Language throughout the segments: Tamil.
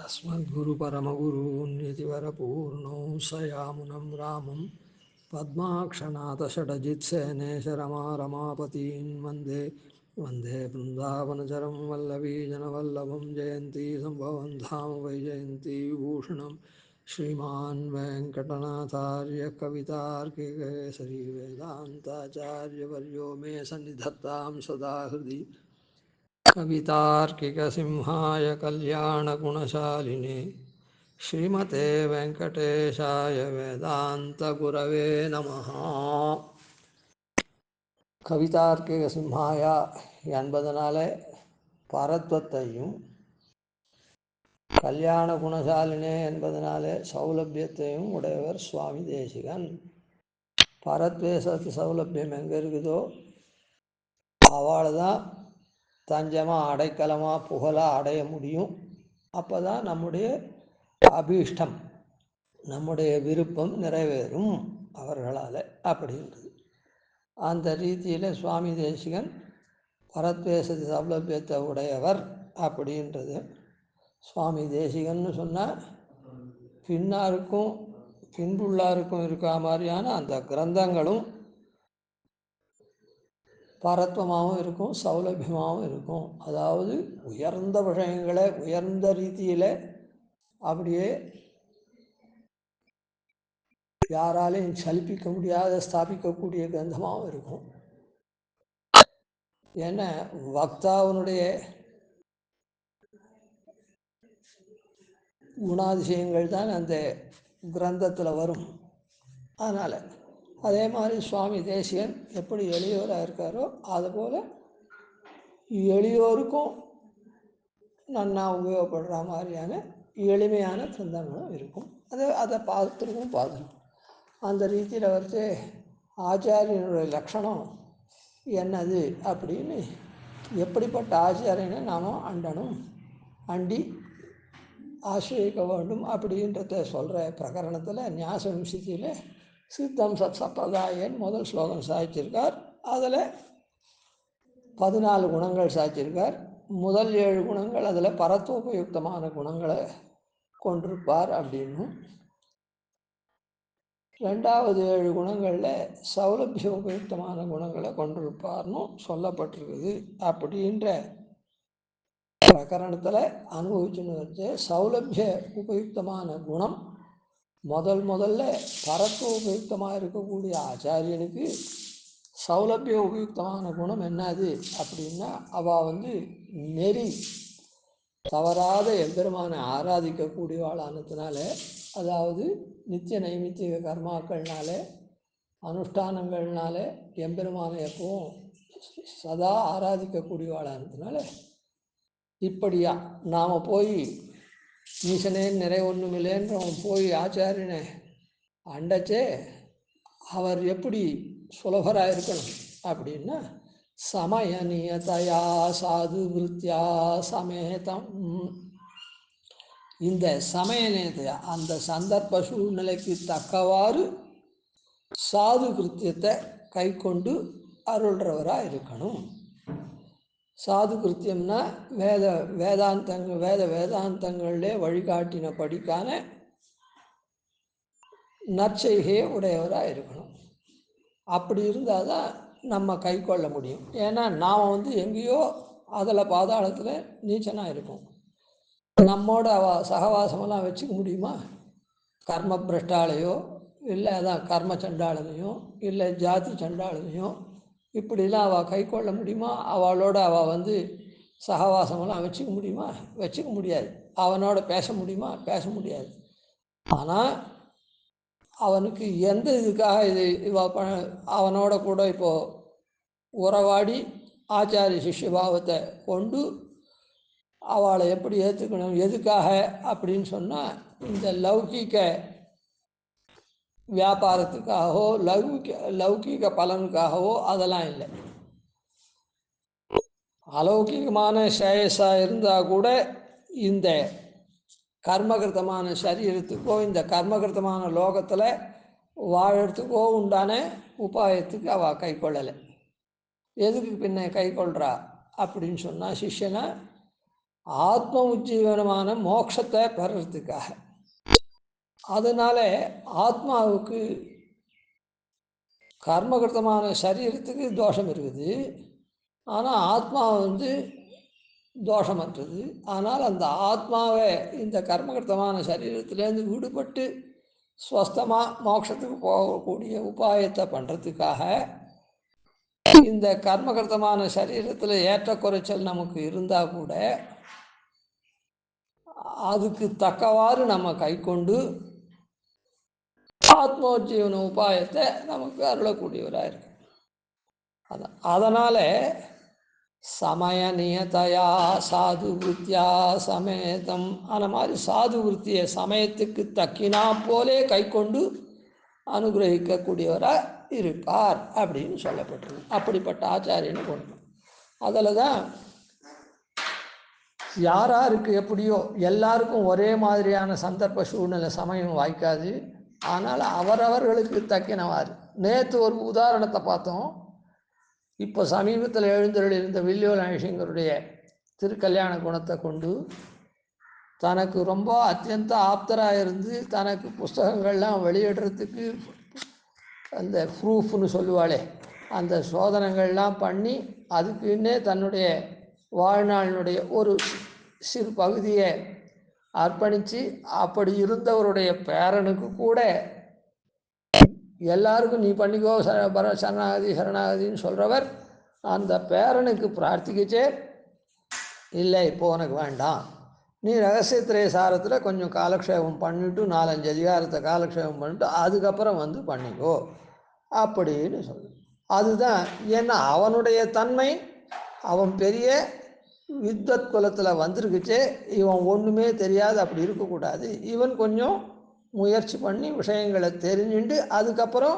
अस्मद्गुरुपरमगुरून्यतिवरपूर्णौ सयामुनं रामं पद्माक्षनाथषडजित्सेनेश रमापतीन् वन्दे वन्दे बृन्दावनचरं वल्लवीजनवल्लभं जयन्ती सम्भवं धाम वैजयन्ती विभूषणं श्रीमान् वेङ्कटनाथार्य कवितार्किकेसरी वेदान्ताचार्यवर्यो मे सन्निधत्तां सदा हृदि कवितार्किकसिंहाय कल्याणगुणशालिने श्रीमते वेङ्कटेशाय वेदान्तगुरवे नमः. கவிதார்க்கிக சிம்ஹாயா என்பதனால பரத்வத்தையும், கல்யாண குணசாலினே என்பதனாலே சௌலபியத்தையும் உடையவர் சுவாமி தேசிகன். பரத்வேசத்து சௌலபியம் எங்கே இருக்குதோ அவளை தான் தஞ்சமாக அடைக்கலமாக புகழாக அடைய முடியும். அப்போ தான் நம்முடைய அபீஷ்டம், நம்முடைய விருப்பம் நிறைவேறும் அவர்களால் அப்படின்றது. அந்த ரீதியில் சுவாமி தேசிகன் பரத்வேசத்து சௌலபியத்தை உடையவர் அப்படின்றது. சுவாமி தேசிகன்னு சொன்னால் பின்னாருக்கும் பின்புள்ளாருக்கும் இருக்கா மாதிரியான அந்த கிரந்தங்களும் பரத்வமாகவும் இருக்கும், சௌலபியமாகவும் இருக்கும். அதாவது உயர்ந்த விஷயங்களை உயர்ந்த ரீதியில் அப்படியே யாராலையும் சலிப்பிக்க முடியாத ஸ்தாபிக்கக்கூடிய கிரந்தமாகவும் இருக்கும். ஏன்னா வக்தாவினுடைய குணாதிசயங்கள் தான் அந்த கிரந்தத்தில் வரும். அதனால் அதே மாதிரி சுவாமி தேசிகன் எப்படி எளியோராக இருக்காரோ அதுபோல் எளியோருக்கும் நன்னா உபயோகப்படுற மாதிரியான எளிமையான கிரந்தங்களும் இருக்கும். அதை பார்த்துருக்கோம். அந்த ரீதியில் வந்து ஆச்சாரியனுடைய லட்சணம் என்னது அப்படின்னு, எப்படிப்பட்ட ஆச்சாரியனை நாம் அண்டி ஆசிரியக்க வேண்டும் அப்படின்றத சொல்கிற பிரகரணத்தில் ஞாச விம்சதியில் சித்தம் சத் சம்பிரதாயன் முதல் ஸ்லோகம் சாதிச்சிருக்கார். அதில் 14 குணங்கள் சாதிச்சிருக்கார். முதல் 7 குணங்கள் அதில் பரத்வோபயுக்தமான குணங்களை கொண்டிருப்பார் அப்படின்னும், ரெண்டாவது 7 குணங்களில் சௌலபிய உபயுக்தமான குணங்களை கொண்டிருப்பார்னு சொல்லப்பட்டிருக்குது. அப்படின்ற பிரகரணத்தில் அனுபவிச்சுன்னு வந்து சௌலபிய உபயுக்தமான குணம் முதல்ல பரத்வ உபயுக்தமாக இருக்கக்கூடிய ஆச்சாரியனுக்கு சௌலபிய உபயுக்தமான குணம் என்னது அப்படின்னா, அவள் வந்து நெறி தவறாத எம்பெருமானை ஆராதிக்கக்கூடியவாளானதுனால, அதாவது நித்திய நைமித்திய கர்மாக்கள்னால அனுஷ்டானங்கள்னால எம்பெருமானை எப்பவும் சதா ஆராதிக்கக்கூடியவாளானதுனால, இப்படியா நாம் போய் ஈசனே நிறை ஒன்றுமில்லைன்றவன் போய் ஆச்சாரியனை அண்டச்சே அவர் எப்படி சுலபராக இருக்கணும் அப்படின்னா, சமயநியதையா சாது விருத்தியா சமேதம். இந்த சமயநியதையா அந்த சந்தர்ப்ப சூழ்நிலைக்கு தக்கவாறு சாது கிருத்தியத்தை கை கொண்டு அருள்றவராக இருக்கணும். சாது கிருத்தியம்னா வேதாந்தங்களிலே வழிகாட்டினபடிக்கான நற்செய்கையை உடையவராக இருக்கணும். அப்படி இருந்தால் தான் நம்ம கை கொள்ள முடியும். ஏன்னா நாம் வந்து எங்கேயோ அதில் பாதாளத்தில் நீச்சனாக இருக்கும். நம்மோட சகவாசமெல்லாம் வச்சுக்க முடியுமா? கர்ம பிரஷ்டாலையோ இல்லை அதான் கர்ம சண்டாளனையோ இல்லை ஜாதி சண்டாளனையோ இப்படிலாம் அவள் கை கொள்ள முடியுமா? அவளோட அவள் வந்து சகவாசமெல்லாம் வச்சுக்க முடியுமா? வச்சுக்க முடியாது. அவனோட பேச முடியுமா? பேச முடியாது. ஆனால் அவனுக்கு எந்த இதுக்காக அவனோட கூட இப்போது உறவாடி ஆச்சாரிய சிஷ்யபாவத்தை கொண்டு அவளை எப்படி ஏற்றுக்கணும், எதுக்காக அப்படின்னு சொன்னால், இந்த லௌகீக வியாபாரத்துக்காகவோ லௌகீக பலனுக்காகவோ அதெல்லாம் இல்லை. அலௌகிகமான சேயஸாக இருந்தால் கூட இந்த கர்மகிருத்தமான சரீரத்துக்கோ இந்த கர்மகிருத்தமான லோகத்தில் வாழறதுக்கோ உண்டான உபாயத்துக்கு அவள் கை கொள்ளலை. எதுக்கு பின்ன கை கொள்கிறா அப்படின்னு சொன்னால், சிஷ்யனை ஆத்ம உஜ்ஜீவனமான மோட்சத்தை பெறறதுக்காக. அதனால ஆத்மாவுக்கு கர்மகிருத்தமான சரீரத்துக்கு தோஷம் இருக்குது. ஆனால் ஆத்மா தோஷமற்றது. ஆனால் அந்த ஆத்மாவை இந்த கர்மகிருத்தமான சரீரத்திலேருந்து விடுபட்டு ஸ்வஸ்தமாக மோட்சத்துக்கு போகக்கூடிய உபாயத்தை பண்ணுறதுக்காக இந்த கர்மகிருத்தமான சரீரத்தில் ஏற்ற குறைச்சல் நமக்கு இருந்தால் கூட அதுக்கு தக்கவாறு நம்ம கை கொண்டு ஆத்மோஜீவன உபாயத்தை நமக்கு அருளக்கூடியவராக இருக்கு. அதனால் சமய நியதையா சாது விருத்தியா சமேதம் அந்த மாதிரி சாது விருத்தியை சமயத்துக்கு தக்கினா போலே கை கொண்டு அனுகிரகிக்கக்கூடியவராக இருப்பார் அப்படின்னு சொல்லப்பட்டிருக்கு. அப்படிப்பட்ட ஆச்சாரியன்னு கொண்டு அதில் தான் யாராருக்கு எப்படியோ எல்லாருக்கும் ஒரே மாதிரியான சந்தர்ப்ப சூழ்நிலை சமயம் வாய்க்காது. ஆனால் அவரவர்களுக்கு தக்கினவாறு. நேற்று ஒரு உதாரணத்தை பார்த்தோம். இப்போ சமீபத்தில் எழுந்தருளிருந்த வில்லியோல் அழகிங்கருடைய திருக்கல்யாண குணத்தை கொண்டு தனக்கு ரொம்ப அத்தியந்த ஆப்தராக இருந்து தனக்கு புஸ்தகங்கள்லாம் வெளியிடுறதுக்கு அந்த ப்ரூஃப்னு சொல்லுவாளே அந்த சோதனைகள்லாம் பண்ணி அதுக்குன்னே தன்னுடைய வாழ்நாளினுடைய ஒரு சிறு பகுதியை அர்ப்பணித்து அப்படி இருந்தவருடைய பேரனுக்கு கூட எல்லாருக்கும் நீ பண்ணிக்கோ சரணாகதி சரணாகதின்னு சொல்கிறவர் அந்த பேரனுக்கு பிரார்த்திக்கச்சே இல்லை இப்போ உனக்கு வேண்டாம், நீ ரகசியத்திரை சாரத்தில் கொஞ்சம் காலக்ஷேபம் பண்ணிவிட்டு 4-5 அதிகாரத்தை காலக்ஷேபம் பண்ணிட்டு அதுக்கப்புறம் பண்ணிக்கோ அப்படின்னு சொல்லு. அதுதான். ஏன்னா அவனுடைய தன்மை அவன் பெரிய வித்வத் குலத்தில் வந்திருக்குச்சே, இவன் ஒன்றுமே தெரியாது அப்படி இருக்கக்கூடாது. இவன் கொஞ்சம் முயற்சி பண்ணி விஷயங்களை தெரிஞ்சுட்டு அதுக்கப்புறம்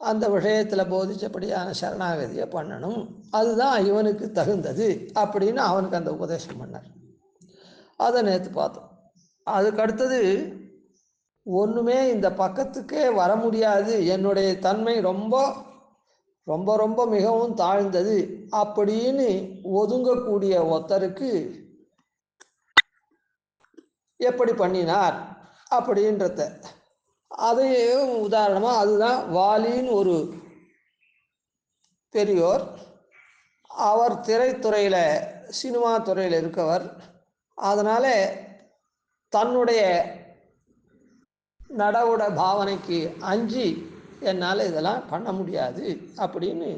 அந்த விஷயத்தில் போதிச்சபடியான சரணாகதியை பண்ணணும். அதுதான் இவனுக்கு தகுந்தது அப்படின்னு அவனுக்கு அந்த உபதேசம் பண்ணார். அதை நேற்று பார்த்தோம். அதுக்கு அடுத்தது ஒன்றுமே இந்த பக்கத்துக்கே வர முடியாது, என்னுடைய தன்மை ரொம்ப ரொம்ப ரொம்ப மிகவும் தாழ்ந்தது அப்படின்னு ஒதுங்கக்கூடிய ஒருத்தருக்கு எப்படி பண்ணினார் அப்படின்றத அதையும் உதாரணமாக அதுதான் வாலின்னு ஒரு பெரியோர். அவர் திரைத்துறையில் சினிமா துறையில் இருக்கவர். அதனால் தன்னுடைய நடவுட பாவனைக்கு அஞ்சி என்னால் இதெல்லாம் பண்ண முடியாது அப்படின்னு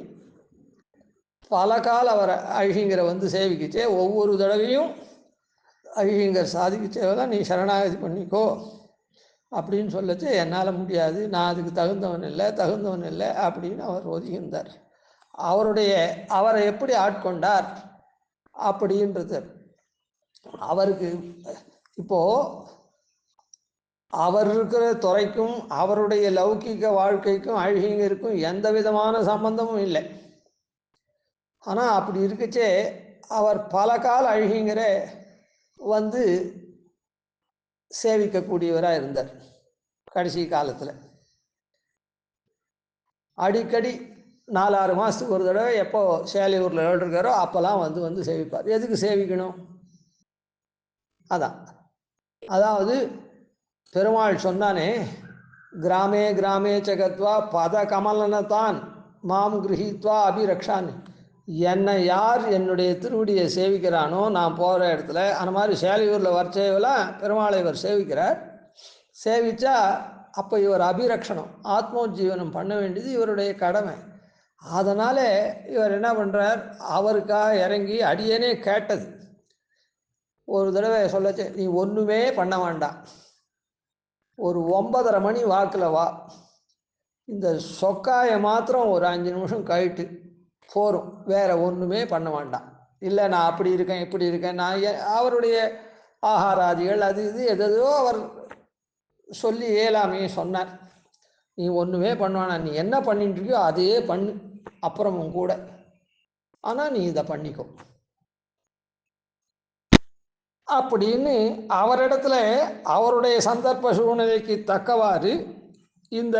பல கால் அவர் அழகிங்கரை சேவிக்கிச்சே ஒவ்வொரு தடவையும் அழகிங்கர் சாதிக்கிச்சேவெல்லாம் நீ சரணாகதி பண்ணிக்கோ அப்படின்னு சொல்லச்சு என்னால் முடியாது, நான் அதுக்கு தகுந்தவன் இல்லை அப்படின்னு அவர் ஒதுங்கியிருந்தார். அவரை எப்படி ஆட்கொண்டார் அப்படின்றது அவருக்கு இப்போது அவர் இருக்கிற துறைக்கும் அவருடைய லௌகிக வாழ்க்கைக்கும் அழகிங்கருக்கும் எந்த விதமான சம்பந்தமும் இல்லை. ஆனால் அப்படி இருக்கச்சே அவர் பல கால அழகிங்கரை சேவிக்கக்கூடியவராக இருந்தார். கடைசி காலத்தில் அடிக்கடி 4-6 மாதத்துக்கு ஒரு தடவை எப்போ சேலையூரில் இருக்காரோ அப்போல்லாம் சேவிப்பார். எதுக்கு சேவிக்கணும்? அதாவது பெருமாள் சொன்னானே, கிராமே கிராமே சகத்வா பத கமலனதான் மாம் கிரகித்வா அபிரக்ஷான்னு. என்னை யார் என்னுடைய திருவடியை சேவிக்கிறானோ நான் போகிற இடத்துல அந்த மாதிரி சேலையூரில் வர்ச்சேவெல்லாம் பெருமாளை இவர் சேவிக்கிறார். சேவிச்சா அப்போ இவர் அபிரக்ஷணம் ஆத்மோஜீவனம் பண்ண வேண்டியது இவருடைய கடமை. அதனால் இவர் என்ன பண்ணுறார், அவருக்காக இறங்கி அடியேனே கேட்டது ஒரு தடவை சொல்லச்சு, நீ ஒன்றுமே பண்ண வேண்டாம், ஒரு 9:30 மணி வாக்கில் வா, இந்த சொக்காயை மாத்திரம் ஒரு 5 நிமிஷம் கழிட்டு போகிறோம், வேறு ஒன்றுமே பண்ண வேண்டாம். இல்லை நான் அப்படி இருக்கேன் இப்படி இருக்கேன், நான் அவருடைய ஆகாராதிகள் அது இது எதோ அவர் சொல்லி இயலாமையே சொன்னார். நீ ஒன்றுமே பண்ணுவானா, நீ என்ன பண்ணிட்டு இருக்கியோ அதையே பண்ணு அப்புறமும் கூட, ஆனால் நீ இதை பண்ணிக்கோ அப்படின்னு அவரிடத்துல அவருடைய சந்தர்ப்ப சூழ்நிலைக்கு தக்கவாறு இந்த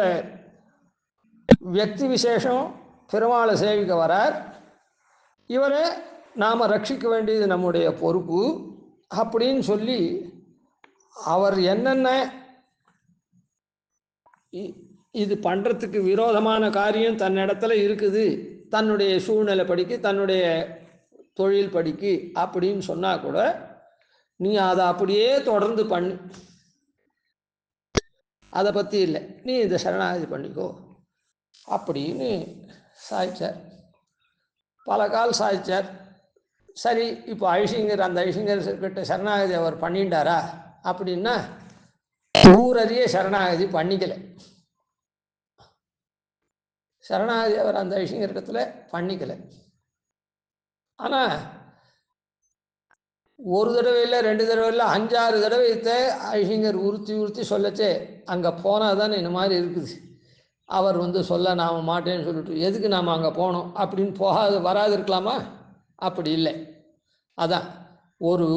வியக்தி விசேஷம் பெருமாளை சேவிக்க வரார். இவரை நாம் ரட்சிக்க வேண்டியது நம்முடைய பொறுப்பு அப்படின்னு சொல்லி அவர் என்னென்ன இது பண்ணுறதுக்கு விரோதமான காரியம் தன்னிடத்துல இருக்குது, தன்னுடைய சூழ்நிலை படிக்கு, தன்னுடைய தொழில் படிக்கு அப்படின்னு சொன்னால் கூட நீ அதை அப்படியே தொடர்ந்து பண்ணு, அதை பற்றி இல்லை, நீ இதை சரணாகதி பண்ணிக்கோ அப்படின்னு சாய்ச்சார். பல கால் சாய்ச்சார். சரி, இப்போ ஐஷிங்கர் அந்த ஐஷிங்கர் கிட்ட சரணாகதி அவர் பண்ணிட்டாரா அப்படின்னா ஊரறிய சரணாகதி பண்ணிக்கலை. சரணாகதி அவர் அந்த ஐஷிங்கரிடத்தில் பண்ணிக்கலை. ஆனால் ஒரு தடவை இல்லை, 2 தடவை இல்லை, 5-6 தடவை ஐஷிங்கர் உறுத்தி சொல்லச்சே அங்கே போனால் தானே இந்த மாதிரி இருக்குது. அவர் சொல்ல நாம் மாட்டேன்னு சொல்லிட்டு எதுக்கு நாம் அங்கே போனோம் அப்படின்னு வராது இருக்கலாமா? அப்படி இல்லை. அதான் ஒரு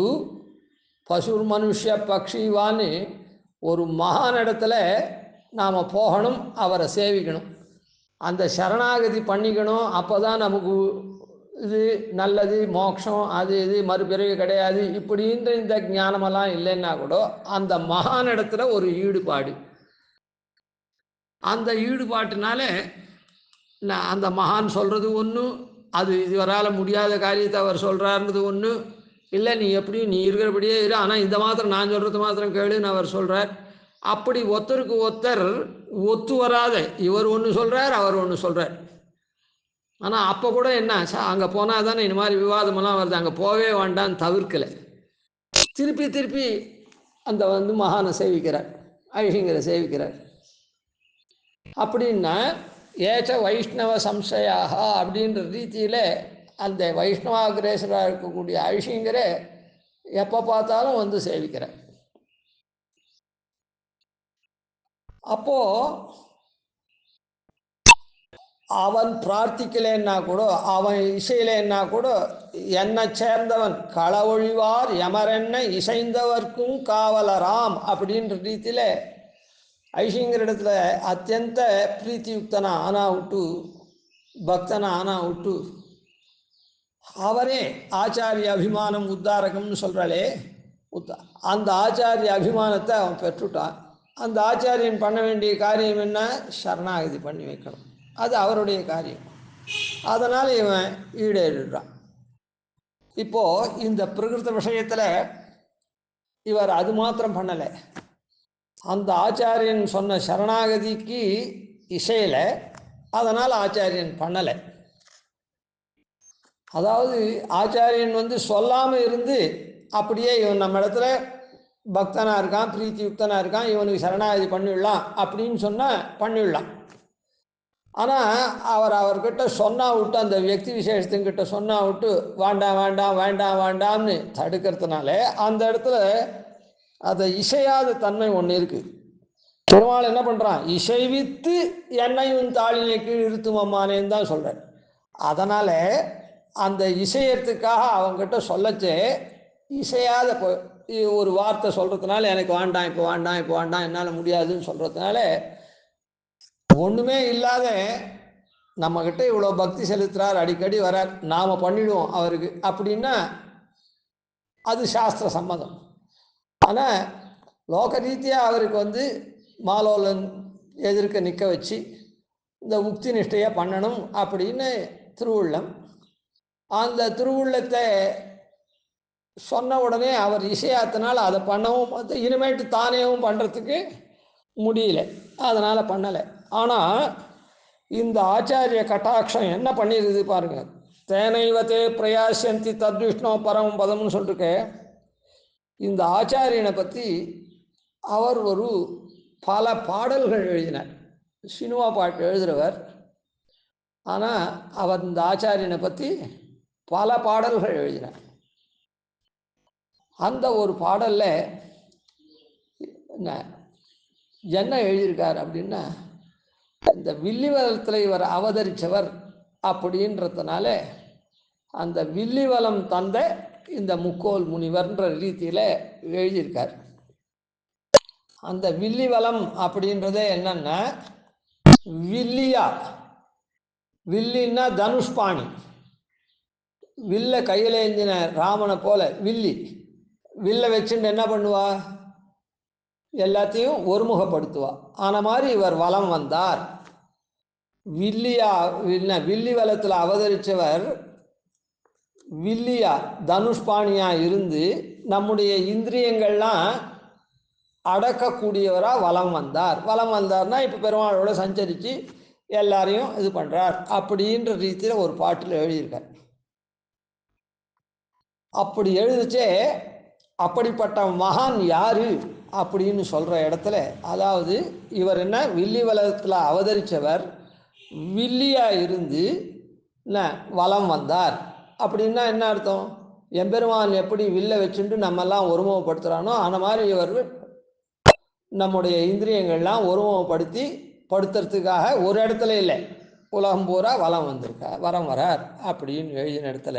பசு மனுஷ பக்ஷிவான்னு ஒரு மகான் இடத்துல நாம் போகணும், அவரை சேவிக்கணும், அந்த சரணாகதி பண்ணிக்கணும். அப்போ தான் நமக்கு இது நல்லது, மோட்சம், அது இது மறுபிறவி கிடையாது இப்படின்ற இந்த ஞானமெல்லாம் இல்லைன்னா கூட அந்த மகான் இடத்துல ஒரு ஈடுபாடு, அந்த ஈடுபாட்டினால அந்த மகான் சொல்கிறது ஒன்று, அது இதுவரால் முடியாத காரியத்தை அவர் சொல்கிறாருன்றது ஒன்று இல்லை. நீ எப்படியும் நீ இருக்கிறபடியே இரு, ஆனால் இந்த மாத்திரம் நான் சொல்கிறது மாத்திரம் கேளுன்னு அவர் சொல்கிறார். அப்படி ஒருத்தருக்கு ஒருத்தர் ஒத்து வராத, இவர் ஒன்று சொல்கிறார், அவர் ஒன்று சொல்கிறார். ஆனால் அப்போ கூட என்ன அங்கே போனால் தானே இந்த மாதிரி விவாதமெல்லாம் வருது, அங்கே போவே வேண்டான்னு தவிர்க்கலை. திருப்பி அந்த மகானை சேவிக்கிறார், ஐஷிங்கரை சேவிக்கிறார். அப்படின்னா ஏச்ச வைஷ்ணவ சம்சயாக அப்படின்ற ரீதியில் அந்த வைஷ்ணவாகிரேசராக இருக்கக்கூடிய ஐஷிங்கரை எப்போ பார்த்தாலும் சேவிக்கிறார். அப்போது அவன் பிரார்த்திக்கலைன்னா கூட, அவன் இசையிலேன்னா கூட என்னை சேர்ந்தவன் களவொழிவார் எமரென்ன இசைந்தவர்க்கும் காவலராம் அப்படின்ற ரீதியில் ஐஷிங்கரிடத்துல அத்தியந்த பிரீத்தியுக்தனா ஆனா விட்டு, பக்தனா ஆனா விட்டு, அவரே ஆச்சாரிய அபிமானம் உத்தாரகம்னு சொல்கிறாளே, அந்த ஆச்சாரிய அபிமானத்தை அவன் பெற்றுட்டான். அந்த ஆச்சாரியன் பண்ண வேண்டிய காரியம் என்ன? சரணாகதி பண்ணி வைக்கணும், அது அவருடைய காரியம். அதனால் இவன் ஈடேறிடுறான். இப்போது இந்த பிரகிருத விஷயத்தில் இவர் அது மாத்திரம் பண்ணலை, அந்த ஆச்சாரியன் சொன்ன சரணாகதிக்கு இசையில், அதனால் ஆச்சாரியன் பண்ணலை. அதாவது ஆச்சாரியன் சொல்லாமல் இருந்து அப்படியே இவன் நம்ம இடத்துல பக்தனாக இருக்கான், பிரீத்தி யுக்தனாக இருக்கான், இவனுக்கு சரணாகதி பண்ணிவிடலாம் அப்படின்னு சொன்னால் பண்ணிவிடலாம். ஆனால் அவர்கிட்ட சொன்னா விட்டு, அந்த வியக்தி விசேஷத்துக்கிட்ட சொன்னா விட்டு வேண்டாம் வேண்டாம் வேண்டாம் வேண்டாம்னு தடுக்கிறதுனால அந்த இடத்துல அதை இசையாத தன்மை ஒன்று இருக்குது. பெருமாள் என்ன பண்ணுறான்? இசைவித்து என்னையும் தாளினை கீழ் இருத்தும் அம்மானேன்னு தான் சொல்கிறார். அதனால் அந்த இசையத்துக்காக அவங்ககிட்ட சொல்லச்சே இசையாத ஒரு வார்த்தை சொல்கிறதுனால எனக்கு வேண்டாம், இப்போ வேண்டாம், இப்போ வேண்டாம், என்னால் முடியாதுன்னு சொல்கிறதுனால ஒன்றுமே இல்லாத நம்மக்கிட்ட இவ்வளோ பக்தி செலுத்துகிறார், அடிக்கடி வரார், நாம் பண்ணிவிடுவோம் அவருக்கு அப்படின்னா அது சாஸ்திர சம்மதம். ஆனால் லோக ரீதியாக அவருக்கு மாலோலன் எதிர்க்க நிற்க வச்சு இந்த உக்தி நிஷ்டையாக பண்ணணும் அப்படின்னு திருவுள்ளம். அந்த திருவுள்ளத்தை சொன்ன உடனே அவர் இசையாத்தினால் அதை பண்ணவும் இனிமேட்டு தானேவும் பண்ணுறதுக்கு முடியல, அதனால் பண்ணலை. ஆனால் இந்த ஆச்சாரிய கட்டாட்சம் என்ன பண்ணிடுது பாருங்கள். தேனைவத்தே பிரயாசந்தி தத்விஷ்ணோ பரம பதம்னு சொல்லிருக்க. இந்த ஆச்சாரியனை பற்றி அவர் பல பாடல்கள் எழுதினார், சினிமா பாட்டு எழுதுகிறவர். ஆனால் அவர் இந்த ஆச்சாரியனை பற்றி பல பாடல்கள் எழுதினார். அந்த ஒரு பாடலில் என்ன எழுதியிருக்கார் அப்படின்னா, இந்த வில்லிவலத்தில் இவர் அவதரித்தவர் அப்படின்றதுனால அந்த வில்லிவலம் தந்த இந்த முக்கோல் முனிவர்ன்ற ரீதியில் எழுதியிருக்கார். அந்த வில்லிவலம் அப்படின்றதே என்னன்னா, வில்லியா, வில்லின்னா தனுஷ்பாணி, வில்ல கையில் ஏந்தின ராமனை போல வில்ல வச்சுட்டு என்ன பண்ணுவா, எல்லாத்தையும் ஒருமுகப்படுத்துவா. ஆன மாதிரி இவர் வலம் வந்தார். வில்லி வலத்தில் அவதரித்தவர் வில்லியா தனுஷ்பாணியா இருந்து நம்முடைய இந்திரியங்கள்லாம் அடக்கக்கூடியவராக வலம் வந்தார். வலம் வந்தார்னா இப்போ பெருமாளோட சஞ்சரித்து எல்லாரையும் இது பண்ணுறார் அப்படின்ற ரீதியில் ஒரு பாட்டில் எழுதியிருக்கார். அப்படி எழுதிச்சே அப்படிப்பட்ட மகான் யார் அப்படின்னு சொல்கிற இடத்துல, அதாவது இவர் என்ன வில்லி வலத்தில் அவதரித்தவர் வில்லியாக இருந்து என்ன வலம் வந்தார் அப்படின்னா என்ன அர்த்தம்? எம்பெருமான் எப்படி வில்லை வச்சுட்டு நம்மெல்லாம் ஒருமுகப்படுத்துகிறானோ அந்த மாதிரி இவர் நம்முடைய இந்திரியங்கள்லாம் ஒருமுகப்படுத்தி படுத்துறதுக்காக ஒரு இடத்துல இல்லை, உலகம் பூரா வலம் வரார் அப்படின்னு எழுதின இடத்துல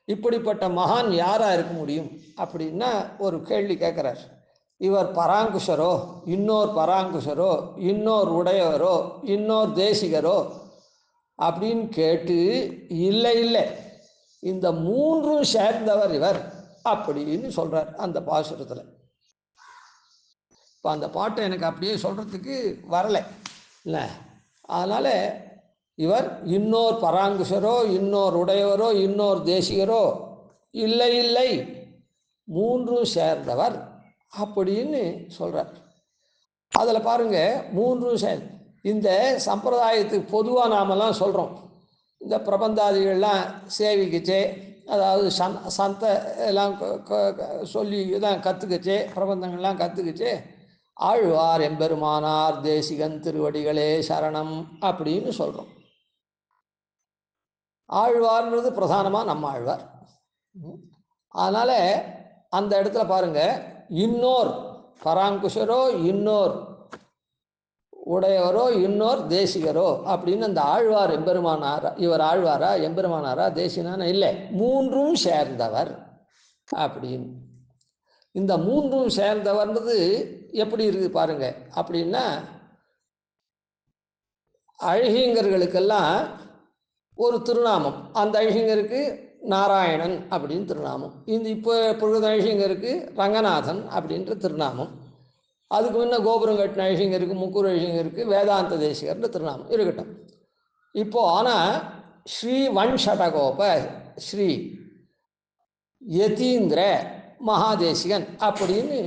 இப்படிப்பட்ட மகான் யாராக இருக்க முடியும் அப்படின்னா ஒரு கேள்வி கேட்குறார். இவர் பராங்குஷரோ, இன்னொரு பராங்குஷரோ, இன்னொரு உடையவரோ, இன்னொரு தேசிகரோ அப்படின்னு கேட்டு, இல்லை இல்லை இந்த மூன்றும் சேர்ந்தவர் இவர் அப்படின்னு சொல்கிறார் அந்த பாசுரத்தில். இப்போ அந்த பாட்டை எனக்கு அப்படியே சொல்கிறதுக்கு வரலை இல்லை. அதனால் இவர் இன்னொரு பராங்குஷரோ, இன்னொரு உடையவரோ, இன்னொரு தேசிகரோ இல்லை இல்லை மூன்றும் சேர்ந்தவர் அப்படின்னு சொல்கிறார். அதில் பாருங்கள், மூன்றும் இந்த சம்பிரதாயத்துக்கு பொதுவாக நாமெல்லாம் சொல்கிறோம், இந்த பிரபந்தாதிகள்லாம் சேவிக்குச்சே, அதாவது சந்த எல்லாம் சொல்லி தான் கற்றுக்குச்சே, பிரபந்தங்கள்லாம் கற்றுக்குச்சே, ஆழ்வார் எம்பெருமானார் தேசிகன் திருவடிகளே சரணம் அப்படின்னு சொல்கிறோம். ஆழ்வார்ன்றது பிரதானமாக நம்ம ஆழ்வார். அதனால் அந்த இடத்துல பாருங்கள், இன்னொரு பராங்குஷரோ, இன்னொரு உடையவரோ, இன்னொரு தேசிகரோ அப்படின்னு அந்த ஆழ்வார் எம்பெருமானாரா, இவர் ஆழ்வாரா எம்பெருமானாரா தேசினானா இல்லை, மூன்றும் சேர்ந்தவர் அப்படின்னு. இந்த மூன்றும் சேர்ந்தவர்ன்றது எப்படி இருக்குது பாருங்க. அப்படின்னா அழகிங்கர்களுக்கெல்லாம் ஒரு திருநாமம், அந்த அழகிங்கருக்கு நாராயணன் அப்படின்னு திருநாமம், இந்த இப்பொழுது அழகிங்கருக்கு ரங்கநாதன் அப்படின்ற திருநாமம், அதுக்கு முன்ன கோபுரம் கட்டின அழகிங்கருக்கு முக்கூர் அழகிங்கருக்கு வேதாந்த தேசிகர்ன்ற திருநாமம் இருக்கட்டும். இப்போ ஆனால் ஸ்ரீ வன்ஷடகோப ஸ்ரீ யதீந்திர மகாதேசிகன் அப்படின்னு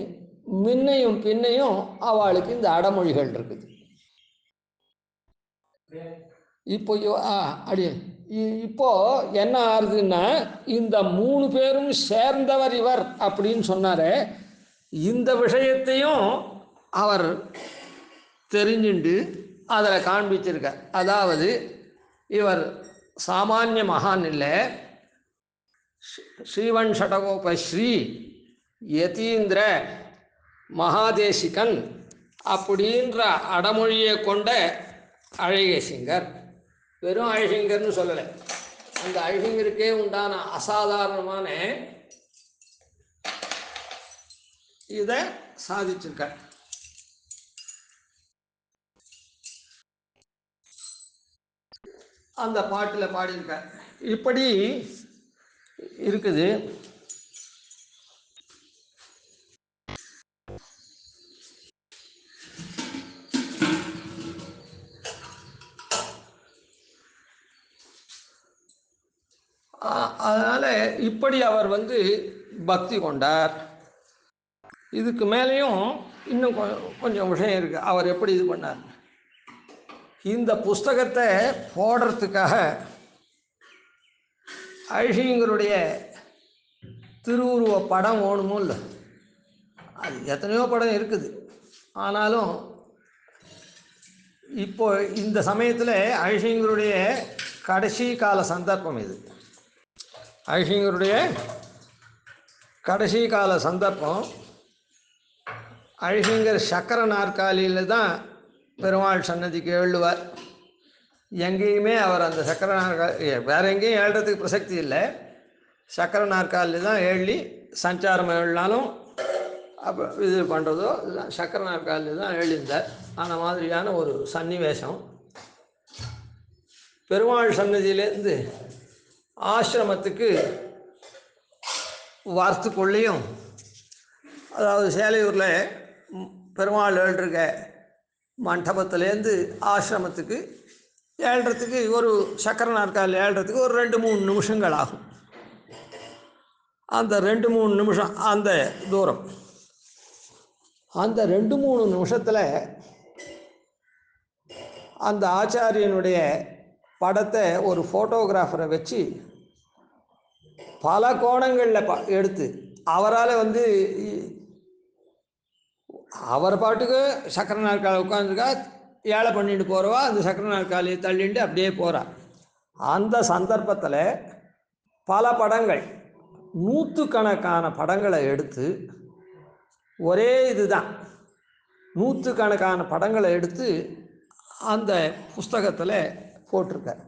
முன்னையும் பின்னையும் அவளுக்கு இந்த அடமொழிகள் இருக்குது. இப்போ இப்போ என்ன ஆகுதுன்னா, இந்த மூணு பேரும் சேர்ந்தவர் இவர் அப்படின்னு சொன்னாரு. இந்த விஷயத்தையும் அவர் தெரிஞ்சுண்டு அதில் காண்பிச்சிருக்கார். அதாவது இவர் சாமானிய மகான் இல்லை, ஸ்ரீவன் ஷடகோப ஸ்ரீ யதீந்திர மகாதேசிகன் அப்படின்ற அடமொழியை கொண்ட அழகேசிங்கர். வெறும் அழகிங்கர்னு சொல்லலை, அந்த அழகிங்கருக்கே உண்டான அசாதாரணமான இதை சாதிச்சிருக்கார். அந்த பாட்டில் பாடியிருக்கார். இப்படி இருக்குது. அதனால் இப்படி அவர் பக்தி கொண்டார். இதுக்கு மேலேயும் இன்னும் கொஞ்சம் விஷயம் இருக்குது. அவர் எப்படி இது பண்ணார், இந்த புஸ்தகத்தை போடுறதுக்காக அழகிங்கருடைய திருவுருவ படம் ஓணுமோ இல்லை, அது எத்தனையோ படம் இருக்குது. ஆனாலும் இப்போ இந்த சமயத்தில் அழகிங்கருடைய கடைசி கால சந்தர்ப்பம் இது. அழகிங்கருடைய கடைசி கால சந்தர்ப்பம். அழகிங்கர் சக்கர நாற்காலியில் தான் பெருமாள் சன்னதிக்கு எழுவார். எங்கேயுமே அவர் அந்த சக்கர நாற்காலி வேறு எங்கேயும் ஏழுறதுக்கு பிரசக்தி இல்லை. சக்கர நாற்காலில் தான் எழுதி சஞ்சாரம் எழுதினாலும் அப்போ இது பண்ணுறதோ சக்கர நாற்காலில் தான் எழுந்தார். அந்த மாதிரியான ஒரு சன்னிவேசம். பெருமாள் சன்னதியிலேருந்து ஆசிரமத்துக்கு வரத்துக்குள்ளேயும், அதாவது சேலையூரில் பெருமாள் எழுதிருக்க மண்டபத்துலேருந்து ஆசிரமத்துக்கு ஏழ்றதுக்கு ஒரு சக்கர நாற்காலி ஏழ்றதுக்கு ஒரு 2-3 நிமிஷங்கள் ஆகும். அந்த 2-3 நிமிஷம் அந்த தூரம், அந்த 2-3 நிமிஷத்தில் அந்த ஆச்சாரியனுடைய படத்தை ஒரு ஃபோட்டோகிராஃபரை வச்சு பல கோணங்களில் எடுத்து, அவரால் அவர் பாட்டுக்கு சக்கர நாற்காலி உட்காந்துருக்கா, ஏழை பண்ணிட்டு போகிறவா அந்த சக்கர நாற்காலியை தள்ளிட்டு அப்படியே போகிறா. அந்த சந்தர்ப்பத்தில் பல படங்கள், 100கணக்கான படங்களை எடுத்து, ஒரே இதுதான் 100கணக்கான படங்களை எடுத்து அந்த புஸ்தகத்தில் போட்டிருக்கார்.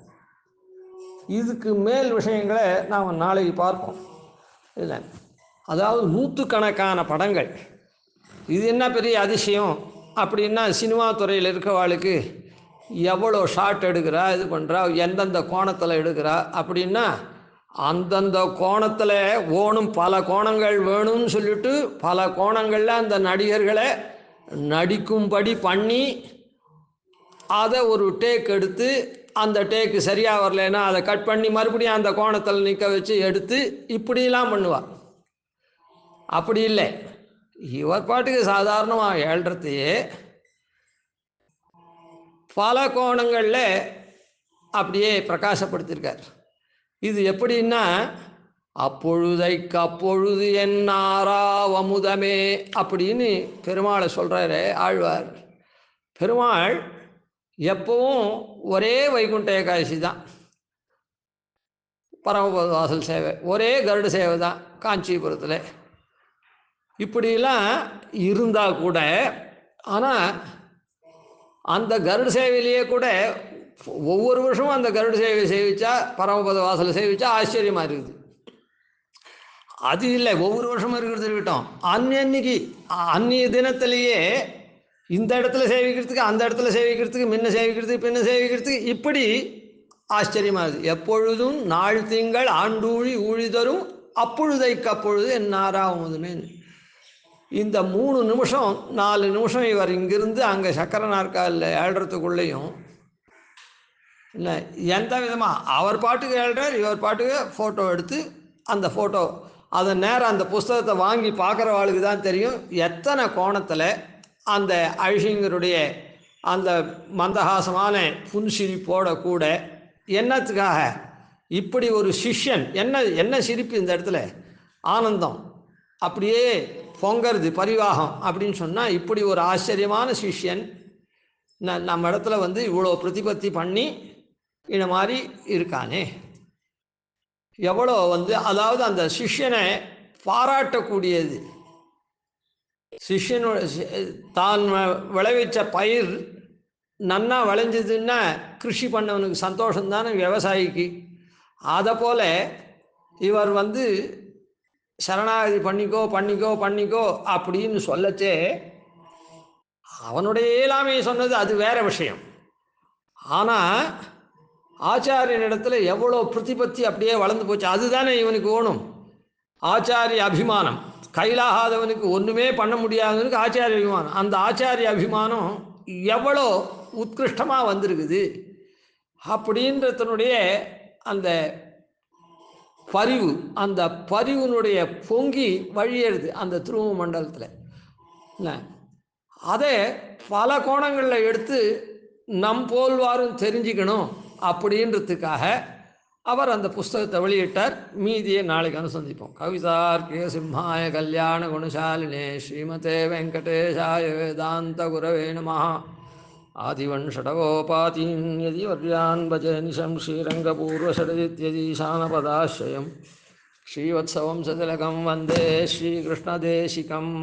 இதுக்கு மேல் விஷயங்களை நாம் நாளைக்கு பார்ப்போம். இல்லை, அதாவது 100கணக்கான படங்கள், இது என்ன பெரிய அதிசயம் அப்படின்னா, சினிமா துறையில் இருக்கிறவாளுக்கு எவ்வளோ ஷாட் எடுக்கிறா, இது பண்ணுறா, எந்தெந்த கோணத்தில் எடுக்கிறா அப்படின்னா, அந்தந்த கோணத்தில் ஓணும், பல கோணங்கள் வேணும்னு சொல்லிட்டு பல கோணங்களில் அந்த நடிகர்களை நடிக்கும்படி பண்ணி அதை ஒரு டேக் எடுத்து, அந்த டேக்கு சரியாக வரலைன்னா அதை கட் பண்ணி மறுபடியும் அந்த கோணத்தில் நிற்க வச்சு எடுத்து இப்படிலாம் பண்ணுவாள். அப்படி இல்லை, இவர் பாட்டுக்கு சாதாரணமாக ஏழ்றதையே பல கோணங்களில் அப்படியே பிரகாசப்படுத்தியிருக்கார். இது எப்படின்னா, அப்பொழுதைக்கு அப்பொழுது என்னாராவமுதமே அப்படின்னு பெருமாளை சொல்கிறாரு ஆழ்வார். பெருமாள் எப்பவும் ஒரே வைகுண்ட ஏகாதசி தான், பரமபத வாசல் சேவை, ஒரே கருட சேவை தான் காஞ்சிபுரத்தில். இப்படிலாம் இருந்தால் கூட, ஆனால் அந்த கருட சேவையிலேயே கூட ஒவ்வொரு வருஷமும் அந்த கருட சேவை சேவிச்சா, பரமபத வாசலை சேவிச்சா ஆச்சரியமாக இருக்குது. அது இல்லை, ஒவ்வொரு வருஷமும் இருக்கிறது இருக்கட்டும், அன்னைக்கு அந்நிய தினத்திலேயே இந்த இடத்துல சேவிக்கிறதுக்கு, அந்த இடத்துல சேவிக்கிறதுக்கு, முன்ன சேவிக்கிறதுக்கு, பின்ன சேவிக்கிறதுக்கு, இப்படி ஆச்சரியமாக இருக்குது. எப்பொழுதும் நாள் திங்கள் ஆண்டூழி ஊழி தரும் அப்பொழுதைக்கு அப்பொழுது என்னாராவதுமே. இந்த 3 நிமிஷம் 4 நிமிஷம் இவர் இங்கிருந்து அங்கே சக்கர நாற்காலில் ஏழ்றதுக்குள்ளேயும் இல்லை, எந்த விதமாக அவர் பாட்டுக்கு ஏழ்றார், இவர் பாட்டுக்கு ஃபோட்டோ எடுத்து அந்த ஃபோட்டோ அதை நேரம் அந்த புஸ்தகத்தை வாங்கி பார்க்குறவாளுக்கு தான் தெரியும் எத்தனை கோணத்தில் அந்த அழிங்கருடைய அந்த மந்தகாசமான புன்சிரிப்போட கூட என்னத்துக்காக இப்படி ஒரு சிஷ்யன், என்ன சிரிப்பு இந்த இடத்துல, ஆனந்தம் அப்படியே பொங்கிறது, பரிவாகம் அப்படின்னு சொன்னால், இப்படி ஒரு ஆச்சரியமான சிஷ்யன் நம்ம இடத்துல இவ்வளோ பிரதிபத்தி பண்ணி இந்த மாதிரி இருக்கானே, எவ்வளோ அதாவது அந்த சிஷ்யனை பாராட்டக்கூடியது. சிஷ்யனோட தான் விளைவிச்ச பயிர் நன்னா விளைஞ்சதுன்னா கிருஷி பண்ணவனுக்கு சந்தோஷம்தானே விவசாயிக்கு. அதை போல் இவர் சரணாகதி பண்ணிக்கோ பண்ணிக்கோ பண்ணிக்கோ அப்படின்னு சொல்லச்சே, அவனுடைய இயலாமையை சொன்னது அது வேற விஷயம். ஆனால் ஆச்சாரியனிடத்தில் எவ்வளோ பிரதிபத்தி அப்படியே வளர்ந்து போச்சு, அதுதானே இவனுக்கு வேணும். ஆச்சாரிய அபிமானம், கையிலாகாதவனுக்கு ஒன்றுமே பண்ண முடியாதவனுக்கு ஆச்சாரிய அபிமானம். அந்த ஆச்சாரிய அபிமானம் எவ்வளோ உத்கிருஷ்டமாக வந்திருக்குது அப்படின்றதனுடைய அந்த பரிவு, அந்த பரிவுனுடைய பொங்கி வழியேறுது அந்த துருவ மண்டலத்தில். இல்லை, அதை பல கோணங்களில் எடுத்து நம் போல்வாரும் தெரிஞ்சுக்கணும் அப்படின்றதுக்காக அவர் அந்த புஸ்தகத்தை வெளியிட்டார். மீதியை நாளைக்கு அனுசந்திப்போம். கவிதார்க்கிய சிம்ஹாய கல்யாண குணசாலினே ஸ்ரீமதே வெங்கடேஷாய வேதாந்த குரவே நமः. ஆதிவன் ஷடகோபாதீன் யதி வர்யான் பஜே நிஷம் ஸ்ரீரங்கபூர்வஷடதித்யதீசானபதாஸ்ரயம் ஸ்ரீவத்சவம் சதிலகம் வந்தே ஸ்ரீகிருஷ்ணதேசிகம்.